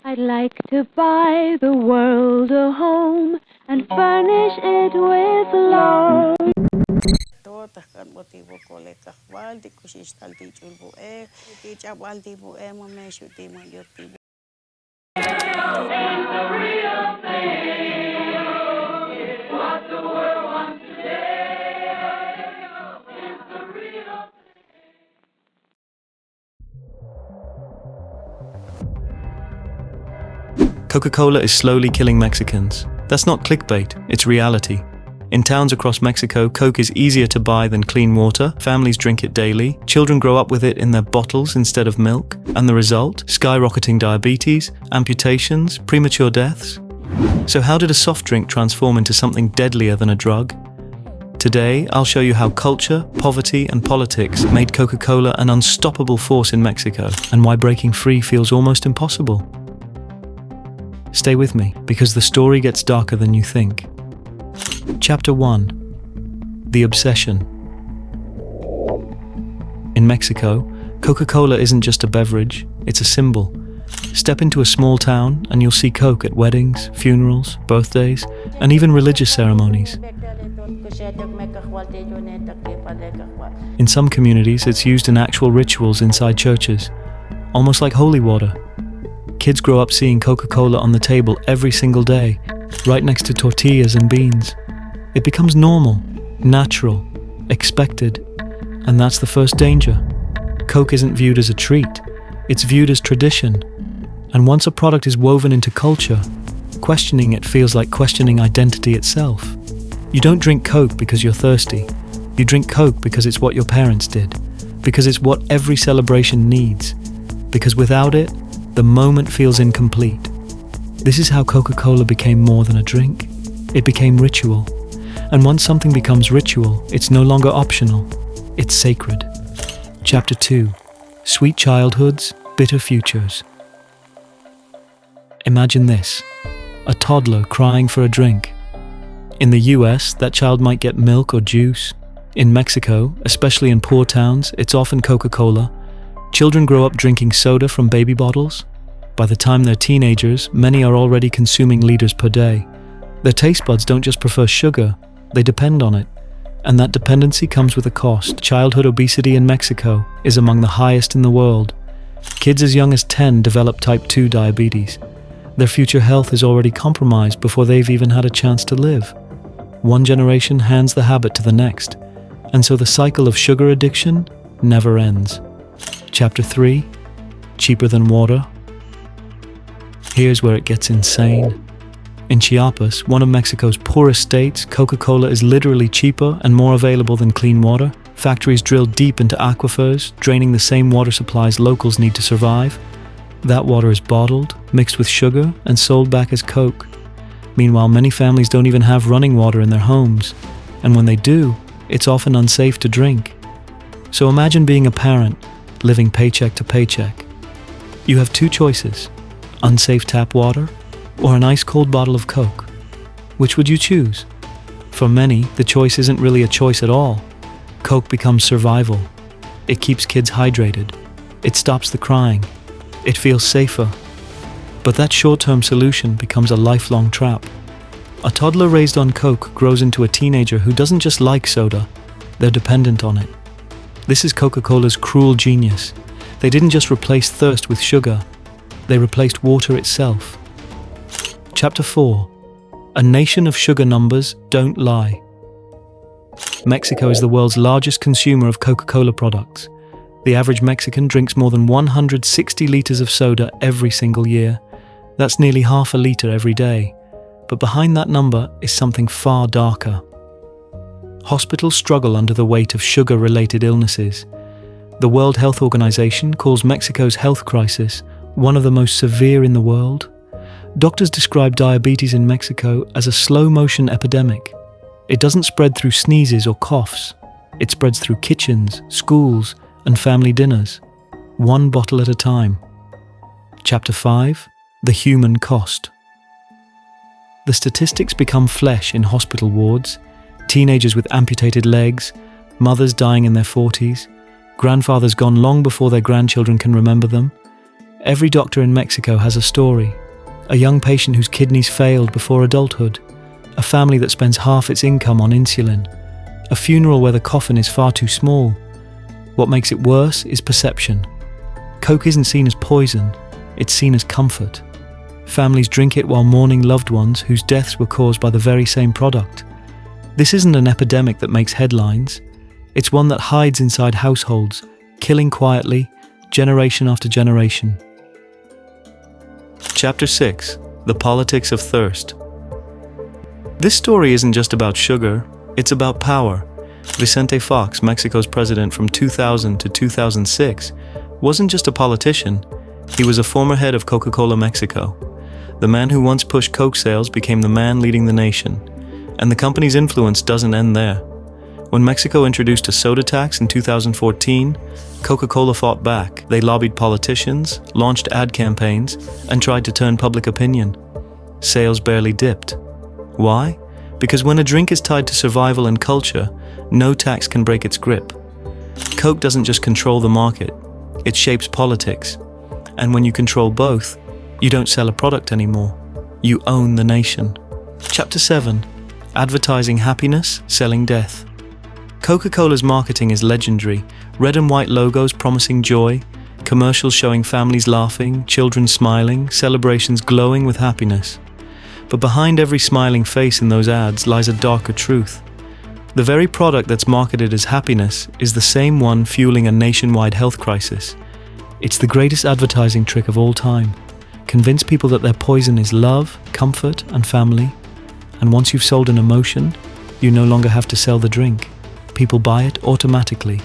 I'd like to buy the world a home and furnish it with love. تخكر بطيبو كوليكا والدي كوشيش تالتي جولبو تيجا والدي بو ممشو تيمو يوتيبو. Coca-Cola is slowly killing Mexicans. That's not clickbait, it's reality. In towns across Mexico, Coke is easier to buy than clean water, families drink it daily, children grow up with it in their bottles instead of milk, and the result? Skyrocketing diabetes, amputations, premature deaths. So how did a soft drink transform into something deadlier than a drug? Today, I'll show you how culture, poverty, and politics made Coca-Cola an unstoppable force in Mexico, and why breaking free feels almost impossible. Stay with me, because the story gets darker than you think. Chapter 1. The Obsession. In Mexico, Coca-Cola isn't just a beverage, it's a symbol. Step into a small town and you'll see Coke at weddings, funerals, birthdays, and even religious ceremonies. In some communities, it's used in actual rituals inside churches, almost like holy water. Kids grow up seeing Coca-Cola on the table every single day, right next to tortillas and beans. It becomes normal, natural, expected, and that's the first danger. Coke isn't viewed as a treat, it's viewed as tradition. And once a product is woven into culture, questioning it feels like questioning identity itself. You don't drink Coke because you're thirsty. You drink Coke because it's what your parents did, because it's what every celebration needs, because without it, the moment feels incomplete. This is how Coca-Cola became more than a drink. It became ritual. And once something becomes ritual, it's no longer optional. It's sacred. Chapter 2. Sweet childhoods, bitter futures. Imagine this. A toddler crying for a drink. In the US, that child might get milk or juice. In Mexico, especially in poor towns, it's often Coca-Cola. Children grow up drinking soda from baby bottles. By the time they're teenagers, many are already consuming liters per day. Their taste buds don't just prefer sugar, they depend on it. And that dependency comes with a cost. Childhood obesity in Mexico is among the highest in the world. Kids as young as 10 develop type 2 diabetes. Their future health is already compromised before they've even had a chance to live. One generation hands the habit to the next, and so the cycle of sugar addiction never ends. Chapter 3. Cheaper than water. Here's where it gets insane. In Chiapas, one of Mexico's poorest states, Coca-Cola is literally cheaper and more available than clean water. Factories drill deep into aquifers, draining the same water supplies locals need to survive. That water is bottled, mixed with sugar, and sold back as Coke. Meanwhile, many families don't even have running water in their homes. And when they do, it's often unsafe to drink. So imagine being a parent, living paycheck to paycheck. You have two choices: unsafe tap water or an ice-cold bottle of Coke. Which would you choose? For many, the choice isn't really a choice at all. Coke becomes survival. It keeps kids hydrated. It stops the crying. It feels safer. But that short-term solution becomes a lifelong trap. A toddler raised on Coke grows into a teenager who doesn't just like soda, they're dependent on it. This is Coca-Cola's cruel genius. They didn't just replace thirst with sugar, they replaced water itself. Chapter 4. A nation of sugar numbers don't lie. Mexico is the world's largest consumer of Coca-Cola products. The average Mexican drinks more than 160 liters of soda every single year. That's nearly half a liter every day. But behind that number is something far darker. Hospitals struggle under the weight of sugar-related illnesses. The World Health Organization calls Mexico's health crisis one of the most severe in the world. Doctors describe diabetes in Mexico as a slow-motion epidemic. It doesn't spread through sneezes or coughs. It spreads through kitchens, schools, and family dinners, one bottle at a time. Chapter 5. The human cost. The statistics become flesh in hospital wards. Teenagers with amputated legs, mothers dying in their 40s, grandfathers gone long before their grandchildren can remember them. Every doctor in Mexico has a story. A young patient whose kidneys failed before adulthood. A family that spends half its income on insulin. A funeral where the coffin is far too small. What makes it worse is perception. Coke isn't seen as poison, it's seen as comfort. Families drink it while mourning loved ones whose deaths were caused by the very same product. This isn't an epidemic that makes headlines. It's one that hides inside households, killing quietly, generation after generation. Chapter 6. The Politics of Thirst. This story isn't just about sugar, it's about power. Vicente Fox, Mexico's president from 2000 to 2006, wasn't just a politician, he was a former head of Coca-Cola Mexico. The man who once pushed Coke sales became the man leading the nation. And the company's influence doesn't end there. When Mexico introduced a soda tax in 2014, Coca-Cola fought back. They lobbied politicians, launched ad campaigns, and tried to turn public opinion. Sales barely dipped. Why? Because when a drink is tied to survival and culture, no tax can break its grip. Coke doesn't just control the market, it shapes politics. And when you control both, you don't sell a product anymore. You own the nation. Chapter 7. Advertising happiness, selling death. Coca-Cola's marketing is legendary. Red and white logos promising joy, commercials showing families laughing, children smiling, celebrations glowing with happiness. But behind every smiling face in those ads lies a darker truth. The very product that's marketed as happiness is the same one fueling a nationwide health crisis. It's the greatest advertising trick of all time. Convince people that their poison is love, comfort, and family. And once you've sold an emotion, you no longer have to sell the drink. People buy it automatically.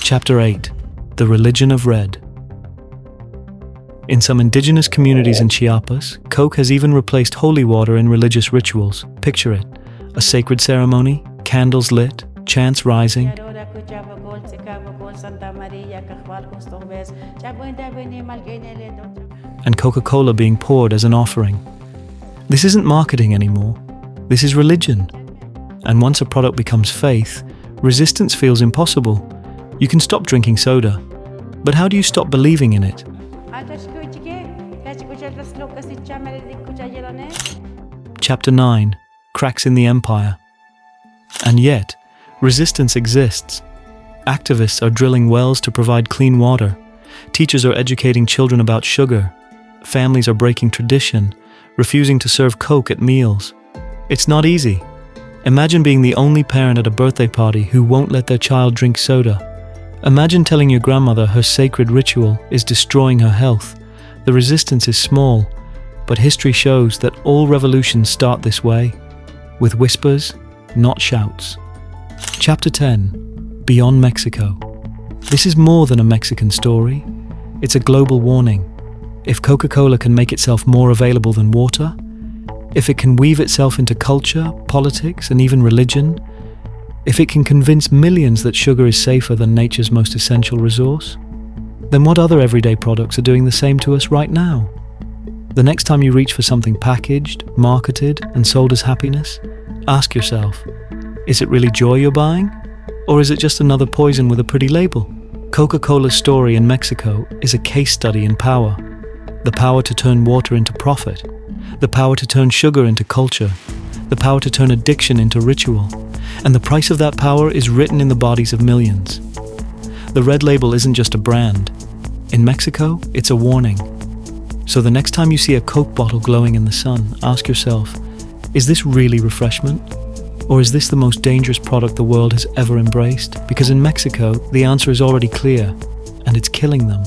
Chapter 8. The Religion of Red. In some indigenous communities in Chiapas, Coke has even replaced holy water in religious rituals. Picture it. A sacred ceremony, candles lit, chants rising, and Coca-Cola being poured as an offering. This isn't marketing anymore. This is religion. And once a product becomes faith, resistance feels impossible. You can stop drinking soda, but how do you stop believing in it? Chapter 9. Cracks in the Empire. And yet, resistance exists. Activists are drilling wells to provide clean water. Teachers are educating children about sugar. Families are breaking tradition, refusing to serve Coke at meals. It's not easy. Imagine being the only parent at a birthday party who won't let their child drink soda. Imagine telling your grandmother her sacred ritual is destroying her health. The resistance is small, but history shows that all revolutions start this way, with whispers, not shouts. Chapter 10. Beyond Mexico. This is more than a Mexican story. It's a global warning. If Coca-Cola can make itself more available than water, if it can weave itself into culture, politics, and even religion, if it can convince millions that sugar is safer than nature's most essential resource, then what other everyday products are doing the same to us right now? The next time you reach for something packaged, marketed, and sold as happiness, ask yourself, is it really joy you're buying? Or is it just another poison with a pretty label? Coca-Cola's story in Mexico is a case study in power. The power to turn water into profit. The power to turn sugar into culture. The power to turn addiction into ritual. And the price of that power is written in the bodies of millions. The red label isn't just a brand. In Mexico, it's a warning. So the next time you see a Coke bottle glowing in the sun, ask yourself, is this really refreshment? Or is this the most dangerous product the world has ever embraced? Because in Mexico, the answer is already clear, and it's killing them.